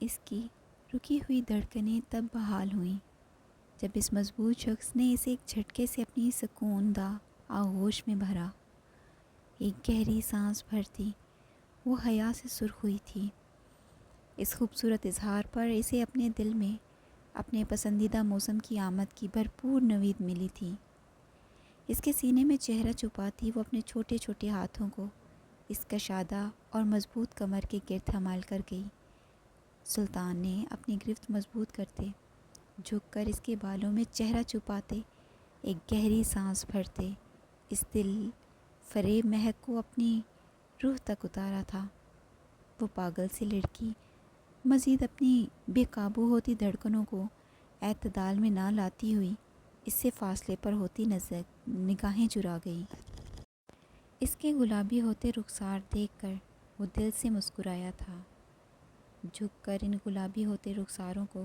اس کی رکی ہوئی دھڑکنیں تب بحال ہوئیں جب اس مضبوط شخص نے اسے ایک جھٹکے سے اپنی سکون دہ آغوش میں بھرا۔ ایک گہری سانس بھرتی وہ حیا سے سرخ ہوئی تھی۔ اس خوبصورت اظہار پر اسے اپنے دل میں اپنے پسندیدہ موسم کی آمد کی بھرپور نوید ملی تھی۔ اس کے سینے میں چہرہ چھپاتی وہ اپنے چھوٹے چھوٹے ہاتھوں کو اس کشادہ اور مضبوط کمر کے گرد حمال کر گئی۔ سلطان نے اپنی گرفت مضبوط کرتے جھک کر اس کے بالوں میں چہرہ چھپاتے ایک گہری سانس بھرتے اس دل فریب مہک کو اپنی روح تک اتارا تھا۔ وہ پاگل سی لڑکی مزید اپنی بے قابو ہوتی دھڑکنوں کو اعتدال میں نہ لاتی ہوئی اس سے فاصلے پر ہوتی نظر نگاہیں چرا گئی۔ اس کے گلابی ہوتے رخسار دیکھ کر وہ دل سے مسکرایا تھا۔ جھک کر ان گلابی ہوتے رخساروں کو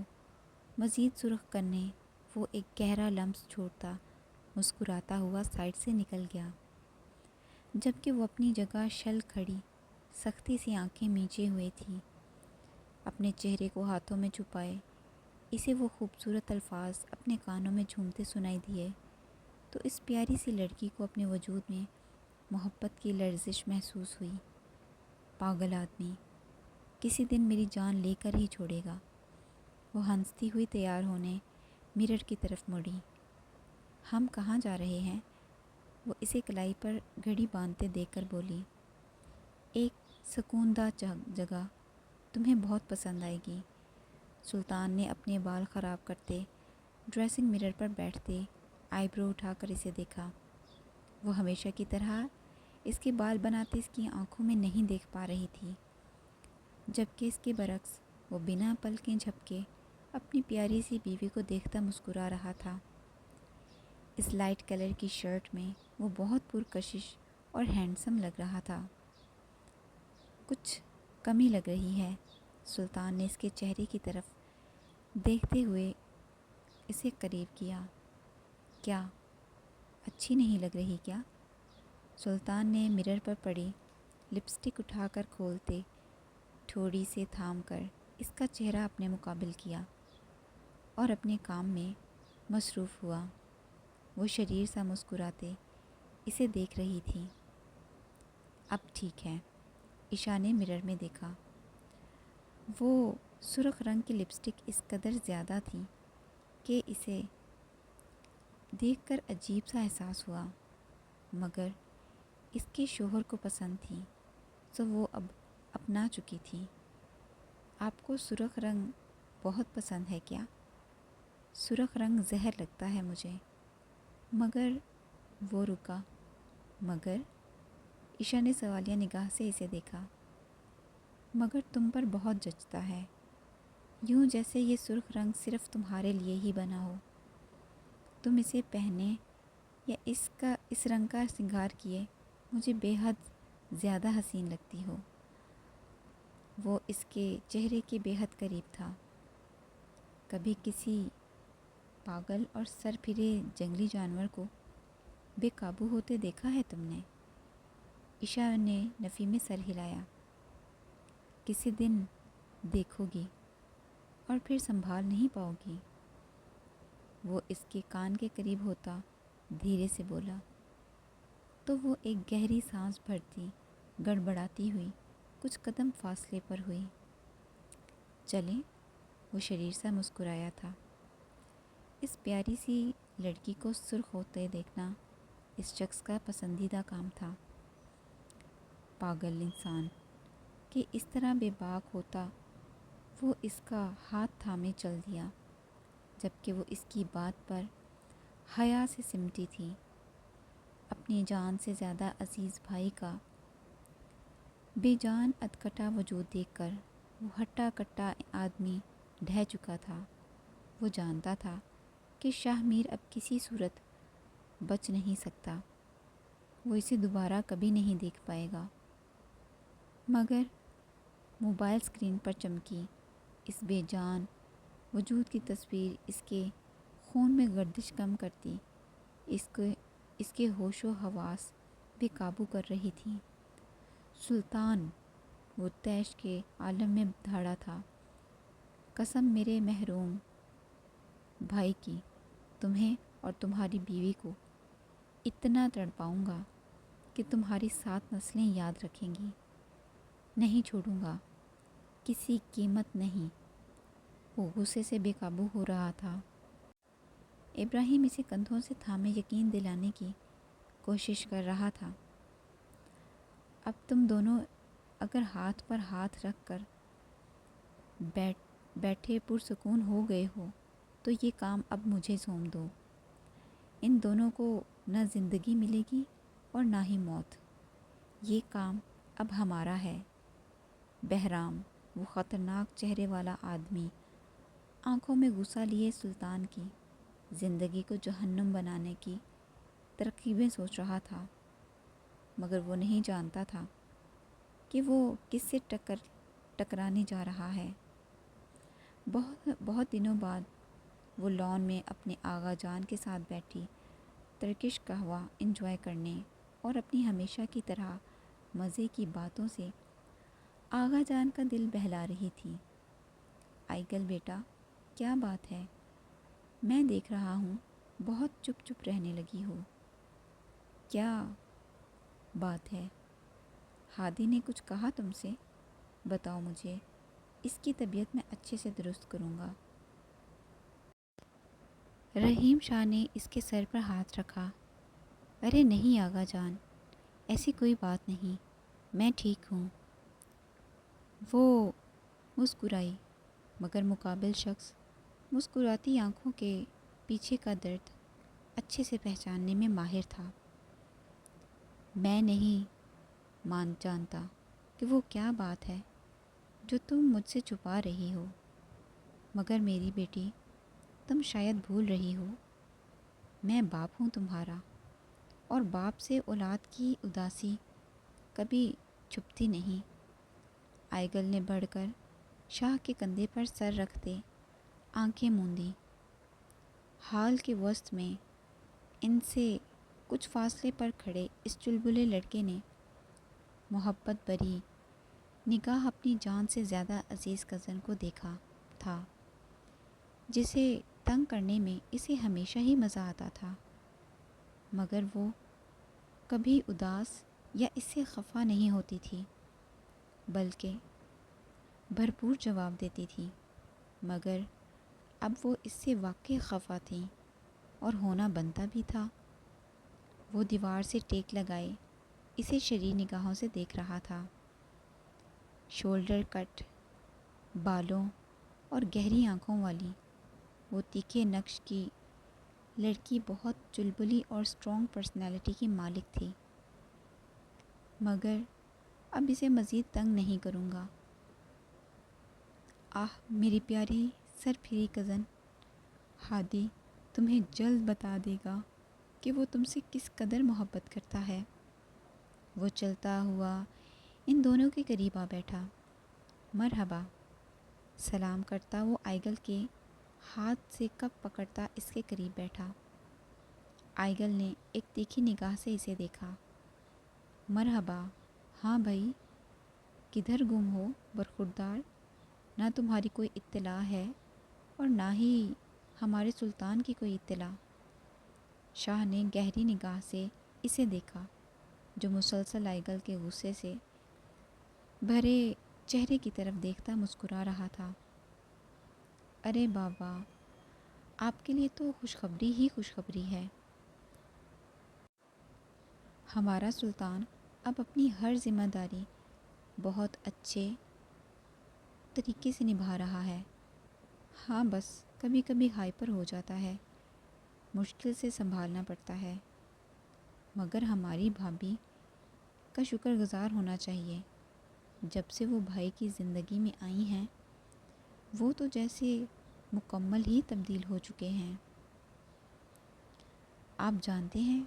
مزید سرخ کرنے وہ ایک گہرا لمس چھوڑتا مسکراتا ہوا سائڈ سے نکل گیا، جبکہ وہ اپنی جگہ شل کھڑی سختی سی آنکھیں میچے ہوئے تھی۔ اپنے چہرے کو ہاتھوں میں چھپائے اسے وہ خوبصورت الفاظ اپنے کانوں میں جھومتے سنائی دیے تو اس پیاری سی لڑکی کو اپنے وجود میں محبت کی لرزش محسوس ہوئی۔ پاگل آدمی کسی دن میری جان لے کر ہی چھوڑے گا۔ وہ ہنستی ہوئی تیار ہونے مرر کی طرف مڑی۔ ہم کہاں جا رہے ہیں؟ وہ اسے کلائی پر گھڑی باندھتے دیکھ کر بولی۔ ایک سکون دہ جگہ، تمہیں بہت پسند آئے گی۔ سلطان نے اپنے بال خراب کرتے ڈریسنگ مرر پر بیٹھتے آئی برو اٹھا کر اسے دیکھا۔ وہ ہمیشہ کی طرح اس کے بال بناتے اس کی آنکھوں میں نہیں دیکھ پا رہی تھی، جبکہ اس کے برعکس وہ بنا پلکیں جھپکے اپنی پیاری سی بیوی کو دیکھتا مسکرا رہا تھا۔ اس لائٹ کلر کی شرٹ میں وہ بہت پرکشش اور ہینڈسم لگ رہا تھا۔ کچھ کمی لگ رہی ہے۔ سلطان نے اس کے چہرے کی طرف دیکھتے ہوئے اسے قریب کیا۔ کیا اچھی نہیں لگ رہی کیا؟ سلطان نے مرر پر پڑی لپسٹک اٹھا کر کھولتے تھوڑی سے تھام کر اس کا چہرہ اپنے مقابل کیا اور اپنے کام میں مصروف ہوا۔ وہ شریر سا مسکراتے اسے دیکھ رہی تھی۔ اب ٹھیک ہے، عشاء نے مرر میں دیکھا۔ وہ سرخ رنگ کی لپسٹک اس قدر زیادہ تھی کہ اسے دیکھ کر عجیب سا احساس ہوا، مگر اس کے شوہر کو پسند تھی تو وہ اب اپنا چکی تھی۔ آپ کو سرخ رنگ بہت پسند ہے کیا؟ سرخ رنگ زہر لگتا ہے مجھے۔ مگر وہ رکا۔ مگر عشاء نے سوالیہ نگاہ سے اسے دیکھا۔ مگر تم پر بہت جچتا ہے، یوں جیسے یہ سرخ رنگ صرف تمہارے لیے ہی بنا ہو۔ تم اسے پہنے یا اس رنگ کا سنگار کیے مجھے بے حد زیادہ حسین لگتی ہو۔ وہ اس کے چہرے کے بے حد قریب تھا۔ کبھی کسی پاگل اور سر پھرے جنگلی جانور کو بے قابو ہوتے دیکھا ہے تم نے؟ عشاء نے نفی میں سر ہلایا۔ کسی دن دیکھو گی اور پھر سنبھال نہیں پاؤ گی۔ وہ اس کے کان کے قریب ہوتا دھیرے سے بولا تو وہ ایک گہری سانس بھرتی گڑبڑاتی ہوئی کچھ قدم فاصلے پر ہوئی۔ چلیں؟ وہ شریر سا مسکرایا تھا۔ اس پیاری سی لڑکی کو سرخ ہوتے دیکھنا اس شخص کا پسندیدہ کام تھا۔ پاگل انسان کہ اس طرح بے باک ہوتا وہ اس کا ہاتھ تھامے چل دیا، جبکہ وہ اس کی بات پر حیا سے سمٹی تھی۔ اپنی جان سے زیادہ عزیز بھائی کا بے جان ادکٹا وجود دیکھ کر وہ ہٹا کٹا آدمی ڈھہ چکا تھا۔ وہ جانتا تھا کہ شاہ میر اب کسی صورت بچ نہیں سکتا، وہ اسے دوبارہ کبھی نہیں دیکھ پائے گا۔ مگر موبائل اسکرین پر چمکی اس بے جان وجود کی تصویر اس کے خون میں گردش کم کرتی اس کے ہوش و حواس بے قابو کر رہی تھی۔ سلطان وہ طیش کے عالم میں دھاڑا تھا۔ قسم میرے محروم بھائی کی، تمہیں اور تمہاری بیوی کو اتنا تڑپاؤں گا کہ تمہاری 7 نسلیں یاد رکھیں گی۔ نہیں چھوڑوں گا، کسی قیمت نہیں۔ وہ غصے سے بے قابو ہو رہا تھا۔ ابراہیم اسے کندھوں سے تھامے یقین دلانے کی کوشش کر رہا تھا۔ اب تم دونوں اگر ہاتھ پر ہاتھ رکھ کر بیٹھے پرسکون ہو گئے ہو تو یہ کام اب مجھے سونپ دو۔ ان دونوں کو نہ زندگی ملے گی اور نہ ہی موت۔ یہ کام اب ہمارا ہے۔ بہرام، وہ خطرناک چہرے والا آدمی، آنکھوں میں غصہ لیے سلطان کی زندگی کو جہنم بنانے کی ترکیبیں سوچ رہا تھا، مگر وہ نہیں جانتا تھا کہ وہ کس سے ٹکرانے جا رہا ہے۔ بہت دنوں بعد وہ لان میں اپنے آغا جان کے ساتھ بیٹھی ترکش قہوہ انجوائے کرنے اور اپنی ہمیشہ کی طرح مزے کی باتوں سے آغا جان کا دل بہلا رہی تھی۔ آئیگل بیٹا، کیا بات ہے؟ میں دیکھ رہا ہوں بہت چپ چپ رہنے لگی ہو۔ کیا بات ہے؟ ہادی نے کچھ کہا تم سے؟ بتاؤ مجھے، اس کی طبیعت میں اچھے سے درست کروں گا۔ رحیم شاہ نے اس کے سر پر ہاتھ رکھا۔ ارے نہیں آغا جان، ایسی کوئی بات نہیں، میں ٹھیک ہوں۔ وہ مسکرائی، مگر مقابل شخص مسکراتی آنکھوں کے پیچھے کا درد اچھے سے پہچاننے میں ماہر تھا۔ میں نہیں جانتا کہ وہ کیا بات ہے جو تم مجھ سے چھپا رہی ہو، مگر میری بیٹی، تم شاید بھول رہی ہو، میں باپ ہوں تمہارا، اور باپ سے اولاد کی اداسی کبھی چھپتی نہیں۔ آئیگل نے بڑھ کر شاہ کے کندھے پر سر رکھتے آنکھیں موندیں۔ ہال کے وسط میں ان سے کچھ فاصلے پر کھڑے اس چلبلے لڑکے نے محبت بھری نگاہ اپنی جان سے زیادہ عزیز کزن کو دیکھا تھا، جسے تنگ کرنے میں اسے ہمیشہ ہی مزہ آتا تھا، مگر وہ کبھی اداس یا اس سے خفا نہیں ہوتی تھی، بلکہ بھرپور جواب دیتی تھی۔ مگر اب وہ اس سے واقعی خفا تھیں، اور ہونا بنتا بھی تھا۔ وہ دیوار سے ٹیک لگائے اسے شریر نگاہوں سے دیکھ رہا تھا۔ شولڈر کٹ بالوں اور گہری آنکھوں والی وہ تیکھے نقش کی لڑکی بہت چلبلی اور اسٹرانگ پرسنالٹی کی مالک تھی، مگر اب اسے مزید تنگ نہیں کروں گا۔ آہ میری پیاری سرپھری کزن، ہادی تمہیں جلد بتا دے گا کہ وہ تم سے کس قدر محبت کرتا ہے۔ وہ چلتا ہوا ان دونوں کے قریب آ بیٹھا۔ مرحبا، سلام کرتا وہ آئیگل کے ہاتھ سے کپ پکڑتا اس کے قریب بیٹھا۔ آئیگل نے ایک تیکھی نگاہ سے اسے دیکھا۔ مرحبا، ہاں بھائی، کدھر گم ہو برخوردار؟ نہ تمہاری کوئی اطلاع ہے اور نہ ہی ہمارے سلطان کی کوئی اطلاع۔ شاہ نے گہری نگاہ سے اسے دیکھا، جو مسلسل آئیگل کے غصے سے بھرے چہرے کی طرف دیکھتا مسکرا رہا تھا۔ ارے بابا، آپ کے لیے تو خوشخبری ہی خوشخبری ہے۔ ہمارا سلطان اب اپنی ہر ذمہ داری بہت اچھے طریقے سے نبھا رہا ہے۔ ہاں بس کبھی کبھی ہائپر ہو جاتا ہے، مشکل سے سنبھالنا پڑتا ہے، مگر ہماری بھابھی کا شکر گزار ہونا چاہیے۔ جب سے وہ بھائی کی زندگی میں آئی ہیں، وہ تو جیسے مکمل ہی تبدیل ہو چکے ہیں۔ آپ جانتے ہیں،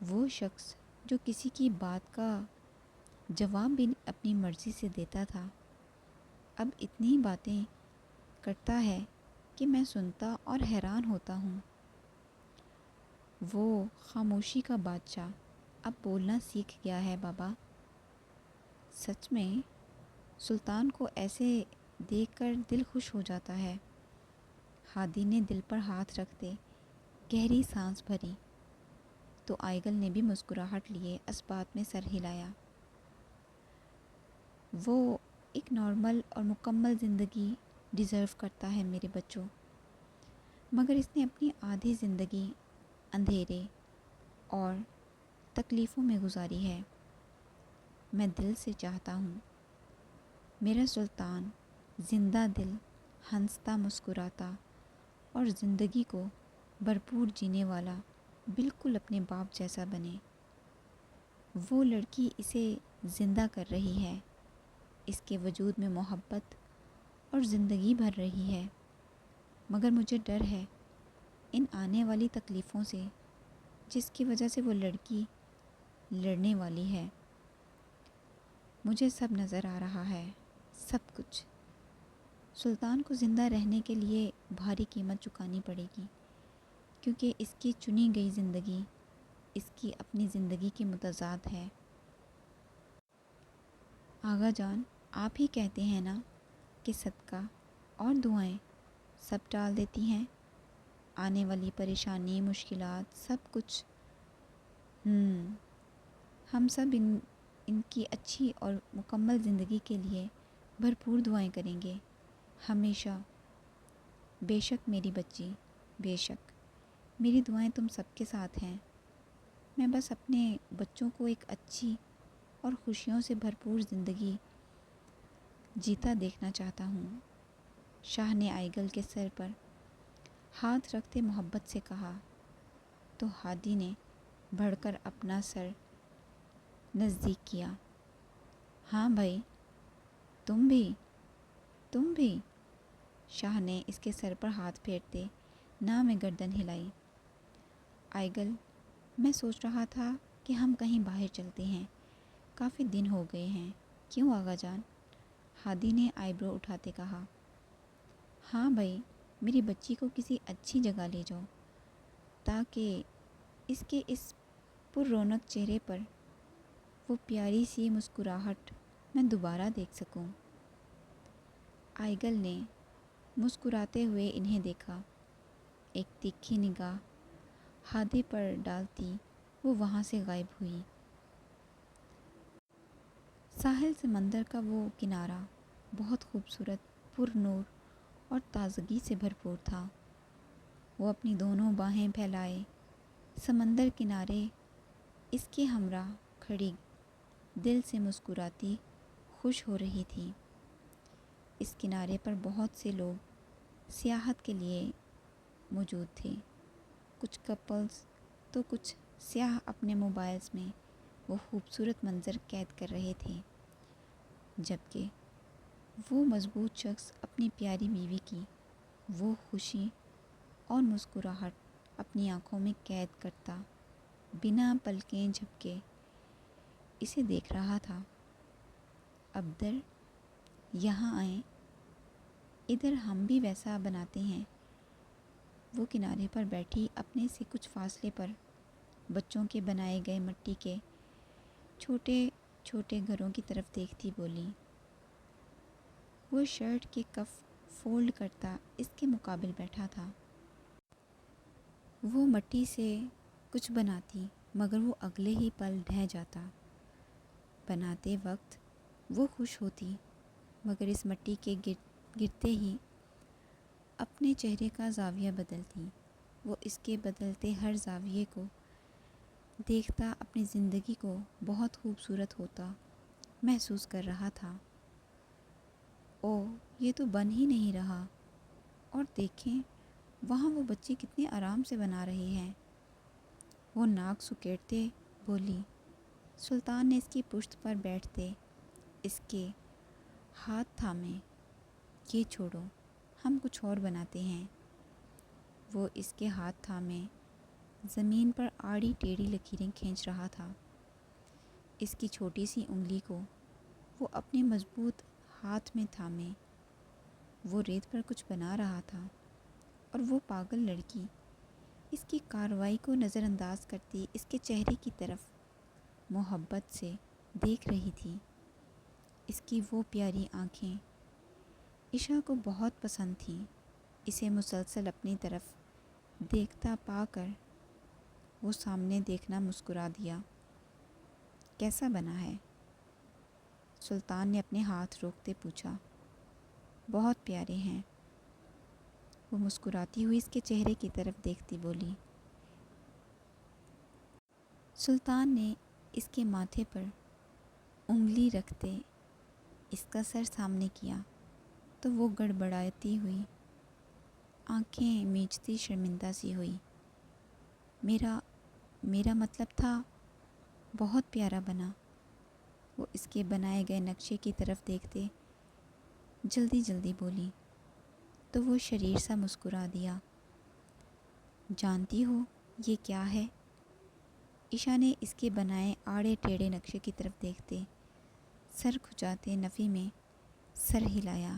وہ شخص جو کسی کی بات کا جواب بھی اپنی مرضی سے دیتا تھا، اب اتنی باتیں کرتا ہے کہ میں سنتا اور حیران ہوتا ہوں۔ وہ خاموشی کا بادشاہ اب بولنا سیکھ گیا ہے بابا۔ سچ میں سلطان کو ایسے دیکھ کر دل خوش ہو جاتا ہے۔ ہادی نے دل پر ہاتھ رکھتے گہری سانس بھری تو آئیگل نے بھی مسکراہٹ لیے اس بات میں سر ہلایا۔ وہ ایک نارمل اور مکمل زندگی ڈیزرو کرتا ہے میرے بچوں، مگر اس نے اپنی آدھی زندگی اندھیرے اور تکلیفوں میں گزاری ہے۔ میں دل سے چاہتا ہوں میرا سلطان زندہ دل، ہنستا مسکراتا اور زندگی کو بھرپور جینے والا بالکل اپنے باپ جیسا بنے۔ وہ لڑکی اسے زندہ کر رہی ہے، اس کے وجود میں محبت اور زندگی بھر رہی ہے، مگر مجھے ڈر ہے ان آنے والی تکلیفوں سے جس کی وجہ سے وہ لڑکی لڑنے والی ہے۔ مجھے سب نظر آ رہا ہے، سب کچھ۔ سلطان کو زندہ رہنے کے لیے بھاری قیمت چکانی پڑے گی، کیونکہ اس کی چنی گئی زندگی اس کی اپنی زندگی کے متضاد ہے۔ آغا جان، آپ ہی کہتے ہیں نا کہ صدقہ اور دعائیں سب ٹال دیتی ہیں، آنے والی پریشانی، مشکلات، سب کچھ۔ ہم سب ان کی اچھی اور مکمل زندگی کے لیے بھرپور دعائیں کریں گے، ہمیشہ۔ بے شک میری بچی، بے شک میری دعائیں تم سب کے ساتھ ہیں۔ میں بس اپنے بچوں کو ایک اچھی اور خوشیوں سے بھرپور زندگی جیتا دیکھنا چاہتا ہوں۔ شاہ نے آئیگل کے سر پر ہاتھ رکھتے محبت سے کہا تو ہادی نے بڑھ کر اپنا سر نزدیک کیا۔ ہاں بھائی، تم بھی۔ شاہ نے اس کے سر پر ہاتھ پھیرتے نہ میں گردن ہلائی۔ آئیگل، میں سوچ رہا تھا کہ ہم کہیں باہر چلتے ہیں، کافی دن ہو گئے ہیں، کیوں آغا جان؟ ہادی نے آئی برو اٹھاتے کہا۔ ہاں بھائی، میری بچی کو کسی اچھی جگہ لے جاؤ تاکہ اس کے اس پر رونق چہرے پر وہ پیاری سی مسکراہٹ میں دوبارہ دیکھ سکوں۔ آئیگل نے مسکراتے ہوئے انہیں دیکھا، ایک تیکھی نگاہ ہادی پر ڈالتی وہ وہاں سے غائب ہوئی۔ ساحل سمندر کا وہ کنارہ بہت خوبصورت، پر نور اور تازگی سے بھرپور تھا۔ وہ اپنی دونوں باہیں پھیلائے سمندر کنارے اس کے ہمراہ کھڑی دل سے مسکراتی خوش ہو رہی تھی۔ اس کنارے پر بہت سے لوگ سیاحت کے لیے موجود تھے، کچھ کپلز تو کچھ سیاح اپنے موبائلز میں وہ خوبصورت منظر قید کر رہے تھے، جبکہ وہ مضبوط شخص اپنی پیاری بیوی کی وہ خوشی اور مسکراہٹ اپنی آنکھوں میں قید کرتا بنا پلکیں جھپکے اسے دیکھ رہا تھا۔ ابدر، یہاں آئیں، ادھر ہم بھی ویسا بناتے ہیں۔ وہ کنارے پر بیٹھی اپنے سے کچھ فاصلے پر بچوں کے بنائے گئے مٹی کے چھوٹے چھوٹے گھروں کی طرف دیکھتی بولی۔ وہ شرٹ کے کف فولڈ کرتا اس کے مقابل بیٹھا تھا۔ وہ مٹی سے کچھ بناتی مگر وہ اگلے ہی پل ڈھہ جاتا۔ بناتے وقت وہ خوش ہوتی مگر اس مٹی کے گرتے ہی اپنے چہرے کا زاویہ بدلتی۔ وہ اس کے بدلتے ہر زاویے کو دیکھتا اپنی زندگی کو بہت خوبصورت ہوتا محسوس کر رہا تھا۔ یہ تو بن ہی نہیں رہا، اور دیکھیں وہاں وہ بچی کتنے آرام سے بنا رہی ہے۔ وہ ناک سکیڑتے بولی۔ سلطان نے اس کی پشت پر بیٹھتے اس کے ہاتھ تھامے۔ یہ چھوڑو، ہم کچھ اور بناتے ہیں۔ وہ اس کے ہاتھ تھامے زمین پر آڑی ٹیڑھی لکیریں کھینچ رہا تھا۔ اس کی چھوٹی سی انگلی کو وہ اپنے مضبوط ہاتھ میں تھامے وہ ریت پر کچھ بنا رہا تھا، اور وہ پاگل لڑکی اس کی کارروائی کو نظر انداز کرتی اس کے چہرے کی طرف محبت سے دیکھ رہی تھی۔ اس کی وہ پیاری آنکھیں عشا کو بہت پسند تھی. اسے مسلسل اپنی طرف دیکھتا پا کر وہ سامنے دیکھنا مسکرا دیا. کیسا بنا ہے؟ سلطان نے اپنے ہاتھ روکتے پوچھا. بہت پیارے ہیں. وہ مسکراتی ہوئی اس کے چہرے کی طرف دیکھتی بولی. سلطان نے اس کے ماتھے پر انگلی رکھتے اس کا سر سامنے کیا تو وہ گڑبڑاتی ہوئی آنکھیں میچتی شرمندہ سی ہوئی. میرا مطلب تھا بہت پیارا بنا. وہ اس کے بنائے گئے نقشے کی طرف دیکھتے جلدی بولی تو وہ شریر سا مسکرا دیا. جانتی ہو یہ کیا ہے؟ عشا نے اس کے بنائے آڑے ٹیڑھے نقشے کی طرف دیکھتے سر کھجاتے نفی میں سر ہلایا.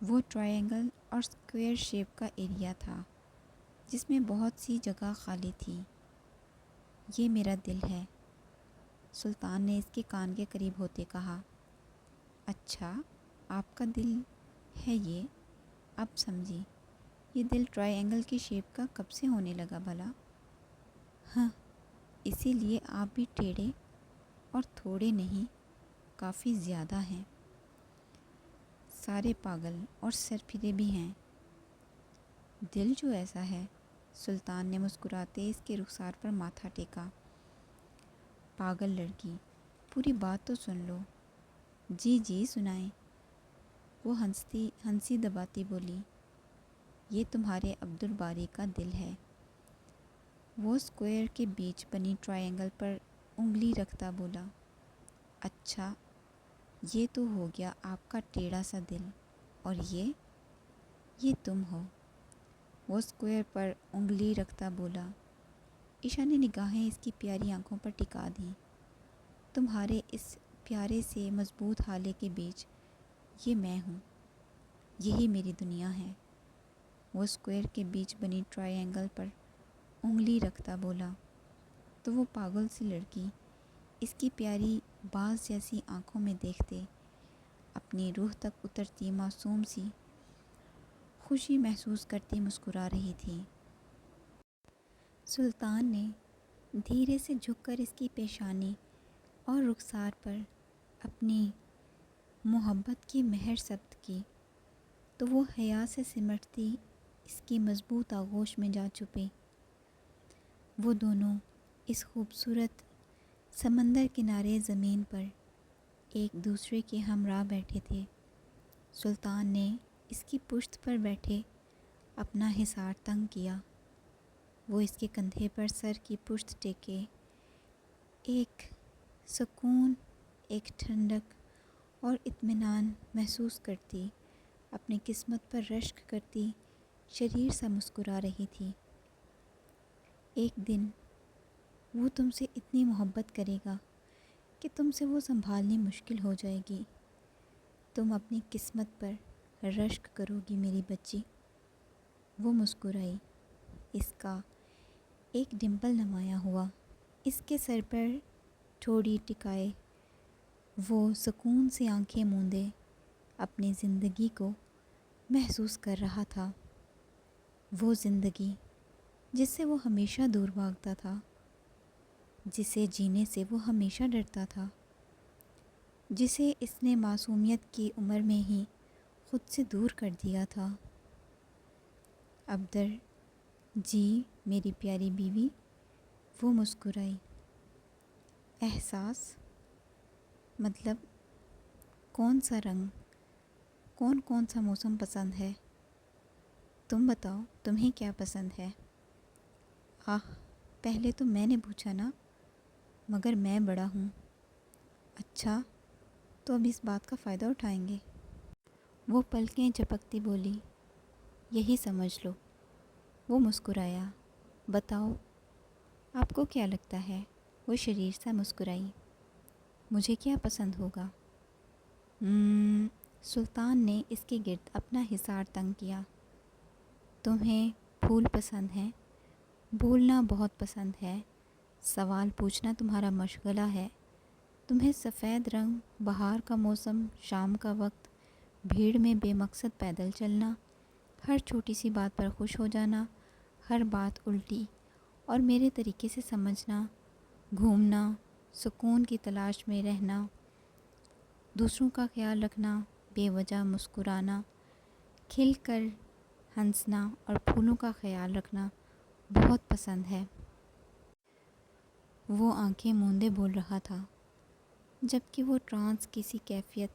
وہ ٹرائنگل اور اسکوائر شیپ کا ایریا تھا جس میں بہت سی جگہ خالی تھی. یہ میرا دل ہے. سلطان نے اس کے کان کے قریب ہوتے کہا. اچھا آپ کا دل ہے یہ؟ اب سمجھی. یہ دل ٹرائنگل کی شیپ کا کب سے ہونے لگا بھلا؟ ہاں اسی لیے آپ بھی ٹیڑھے اور تھوڑے نہیں کافی زیادہ ہیں. سارے پاگل اور سر پھرے بھی ہیں. دل جو ایسا ہے. سلطان نے مسکراتے اس کے رخسار پر ماتھا ٹیکا. پاگل لڑکی پوری بات تو سن لو. جی سنائیں. وہ ہنسی دباتی بولی. یہ تمہارے عبدالباری کا دل ہے. وہ اسکوائر کے بیچ بنی ٹرائنگل پر انگلی رکھتا بولا. اچھا یہ تو ہو گیا آپ کا ٹیڑھا سا دل. اور یہ تم ہو. وہ اسکوائر پر انگلی رکھتا بولا. عشا نے نگاہیں اس کی پیاری آنکھوں پر ٹکا دیں. تمہارے اس پیارے سے مضبوط حالے کے بیچ یہ میں ہوں. یہی میری دنیا ہے. وہ اسکوائر کے بیچ بنی ٹرائنگل پر انگلی رکھتا بولا تو وہ پاگل سی لڑکی اس کی پیاری باز جیسی آنکھوں میں دیکھتے اپنی روح تک اترتی معصوم سی خوشی محسوس کرتی مسکرا رہی تھی. سلطان نے دھیرے سے جھک کر اس کی پیشانی اور رخسار پر اپنی محبت کی مہر ثبت کی تو وہ حیا سے سمٹتی اس کی مضبوط آغوش میں جا چھپی. وہ دونوں اس خوبصورت سمندر کنارے زمین پر ایک دوسرے کے ہمراہ بیٹھے تھے. سلطان نے اس کی پشت پر بیٹھے اپنا حصار تنگ کیا. وہ اس کے کندھے پر سر کی پشت ٹیکے ایک سکون، ایک ٹھنڈک اور اطمینان محسوس کرتی اپنی قسمت پر رشک کرتی شریر سا مسکرا رہی تھی. ایک دن وہ تم سے اتنی محبت کرے گا کہ تم سے وہ سنبھالنی مشکل ہو جائے گی. تم اپنی قسمت پر رشک کرو گی میری بچی. وہ مسکرائی. اس کا ایک ڈمپل نمایاں ہوا. اس کے سر پر ٹھوڑی ٹکائے وہ سکون سے آنکھیں موندے اپنی زندگی کو محسوس کر رہا تھا. وہ زندگی جس سے وہ ہمیشہ دور بھاگتا تھا، جسے جینے سے وہ ہمیشہ ڈرتا تھا، جسے اس نے معصومیت کی عمر میں ہی خود سے دور کر دیا تھا. عبدر جی میری پیاری بیوی. وہ مسکرائی. احساس مطلب کون سا رنگ، کون سا موسم پسند ہے؟ تم بتاؤ تمہیں کیا پسند ہے؟ پہلے تو میں نے پوچھا نا، مگر میں بڑا ہوں. اچھا تو اب اس بات کا فائدہ اٹھائیں گے؟ وہ پلکیں جھپکتی بولی. یہی سمجھ لو. وہ مسکرایا. بتاؤ آپ کو کیا لگتا ہے؟ وہ شریر سا مسکرائی. مجھے کیا پسند ہوگا؟ سلطان نے اس کے گرد اپنا حصار تنگ کیا. تمہیں پھول پسند ہیں، بولنا بہت پسند ہے، سوال پوچھنا تمہارا مشغلہ ہے، تمہیں سفید رنگ، بہار کا موسم، شام کا وقت، بھیڑ میں بے مقصد پیدل چلنا، ہر چھوٹی سی بات پر خوش ہو جانا، ہر بات الٹی اور میرے طریقے سے سمجھنا، گھومنا، سکون کی تلاش میں رہنا، دوسروں کا خیال رکھنا، بے وجہ مسکرانا، کھل کر ہنسنا اور پھولوں کا خیال رکھنا بہت پسند ہے۔ وہ آنکھیں موندے بول رہا تھا، جبکہ وہ ٹرانس کسی کیفیت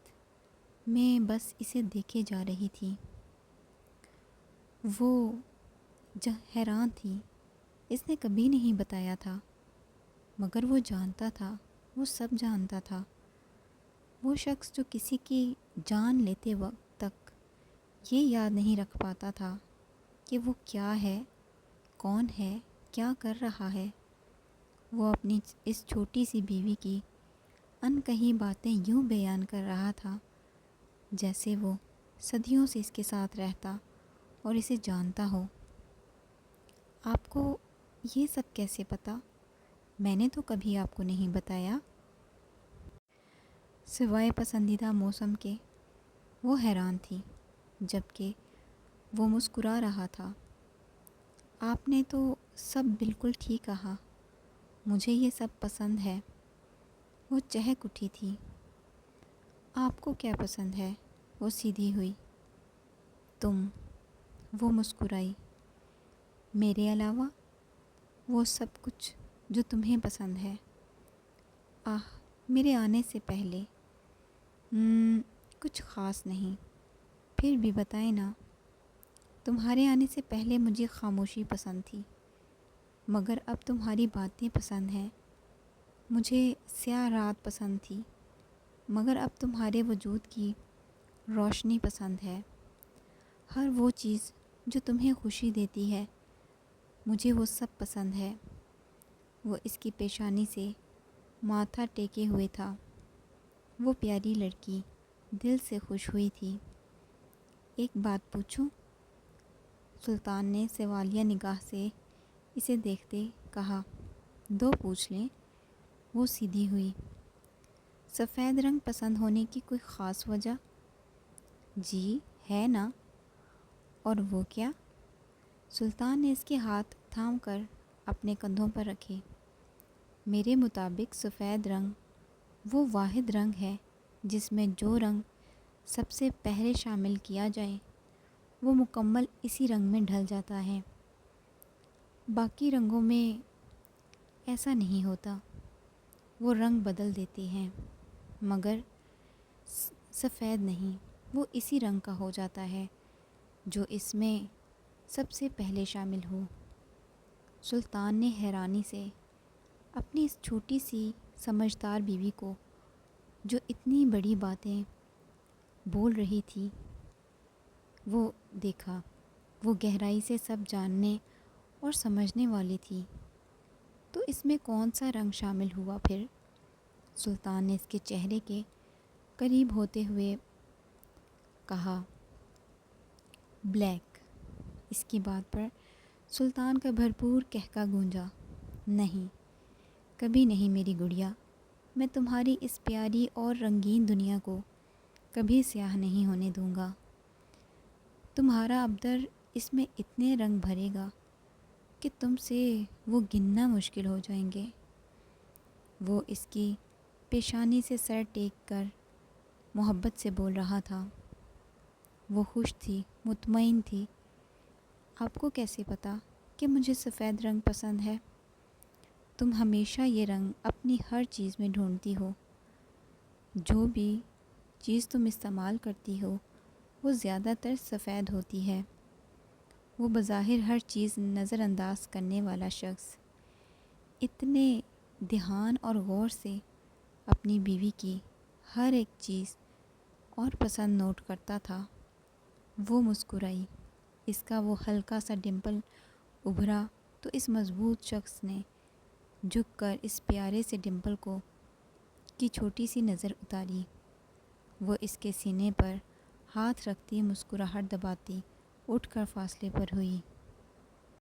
میں بس اسے دیکھے جا رہی تھی۔ وہ حیران تھی، اس نے کبھی نہیں بتایا تھا، مگر وہ جانتا تھا، وہ سب جانتا تھا۔ وہ شخص جو کسی کی جان لیتے وقت تک یہ یاد نہیں رکھ پاتا تھا کہ وہ کیا ہے، کون ہے، کیا کر رہا ہے۔ وہ اپنی اس چھوٹی سی بیوی کی ان کہی باتیں یوں بیان کر رہا تھا جیسے وہ صدیوں سے اس کے ساتھ رہتا اور اسے جانتا ہو۔ آپ کو یہ سب کیسے پتہ؟ میں نے تو کبھی آپ کو نہیں بتایا۔ سوائے پسندیدہ موسم کے۔ وہ حیران تھی، جبکہ وہ مسکرا رہا تھا۔ آپ نے تو سب بالکل ٹھیک کہا، مجھے یہ سب پسند ہے۔ وہ چہک اٹھی تھی۔ آپ کو کیا پسند ہے؟ وہ سیدھی ہوئی۔ تم۔ وہ مسکرائی۔ میرے علاوہ؟ وہ سب کچھ جو تمہیں پسند ہے۔ میرے آنے سے پہلے کچھ خاص نہیں۔ پھر بھی بتائیں نا۔ تمہارے آنے سے پہلے مجھے خاموشی پسند تھی، مگر اب تمہاری باتیں پسند ہیں۔ مجھے سیاہ رات پسند تھی، مگر اب تمہارے وجود کی روشنی پسند ہے۔ ہر وہ چیز جو تمہیں خوشی دیتی ہے، مجھے وہ سب پسند ہے۔ وہ اس کی پیشانی سے ماتھا ٹیکے ہوئے تھا۔ وہ پیاری لڑکی دل سے خوش ہوئی تھی۔ ایک بات پوچھوں؟ سلطان نے سوالیہ نگاہ سے اسے دیکھتے کہا۔ دو پوچھ لیں۔ وہ سیدھی ہوئی۔ سفید رنگ پسند ہونے کی کوئی خاص وجہ؟ جی ہے نا۔ اور وہ کیا؟ سلطان نے اس کے ہاتھ تھام کر اپنے کندھوں پر رکھے۔ میرے مطابق سفید رنگ وہ واحد رنگ ہے جس میں جو رنگ سب سے پہلے شامل کیا جائے وہ مکمل اسی رنگ میں ڈھل جاتا ہے۔ باقی رنگوں میں ایسا نہیں ہوتا، وہ رنگ بدل دیتے ہیں، مگر سفید نہیں، وہ اسی رنگ کا ہو جاتا ہے جو اس میں سب سے پہلے شامل ہو۔ سلطان نے حیرانی سے اپنی اس چھوٹی سی سمجھدار بیوی کو، جو اتنی بڑی باتیں بول رہی تھی، وہ دیکھا۔ وہ گہرائی سے سب جاننے اور سمجھنے والی تھی۔ تو اس میں کون سا رنگ شامل ہوا پھر؟ سلطان نے اس کے چہرے کے قریب ہوتے ہوئے کہا۔ بلیک۔ اس کی بات پر سلطان کا بھرپور قہقہ گونجا۔ نہیں، کبھی نہیں میری گڑیا، میں تمہاری اس پیاری اور رنگین دنیا کو کبھی سیاہ نہیں ہونے دوں گا۔ تمہارا ابدر اس میں اتنے رنگ بھرے گا کہ تم سے وہ گننا مشکل ہو جائیں گے۔ وہ اس کی پیشانی سے سر ٹیک کر محبت سے بول رہا تھا۔ وہ خوش تھی، مطمئن تھی۔ آپ کو کیسے پتا کہ مجھے سفید رنگ پسند ہے؟ تم ہمیشہ یہ رنگ اپنی ہر چیز میں ڈھونڈتی ہو۔ جو بھی چیز تم استعمال کرتی ہو وہ زیادہ تر سفید ہوتی ہے۔ وہ بظاہر ہر چیز نظر انداز کرنے والا شخص اتنے دھیان اور غور سے اپنی بیوی کی ہر ایک چیز اور پسند نوٹ کرتا تھا۔ وہ مسکرائی۔ اس کا وہ ہلکا سا ڈمپل ابھرا تو اس مضبوط شخص نے جھک کر اس پیارے سے ڈمپل کو کی چھوٹی سی نظر اتاری۔ وہ اس کے سینے پر ہاتھ رکھتی مسکراہٹ دباتی اٹھ کر فاصلے پر ہوئی۔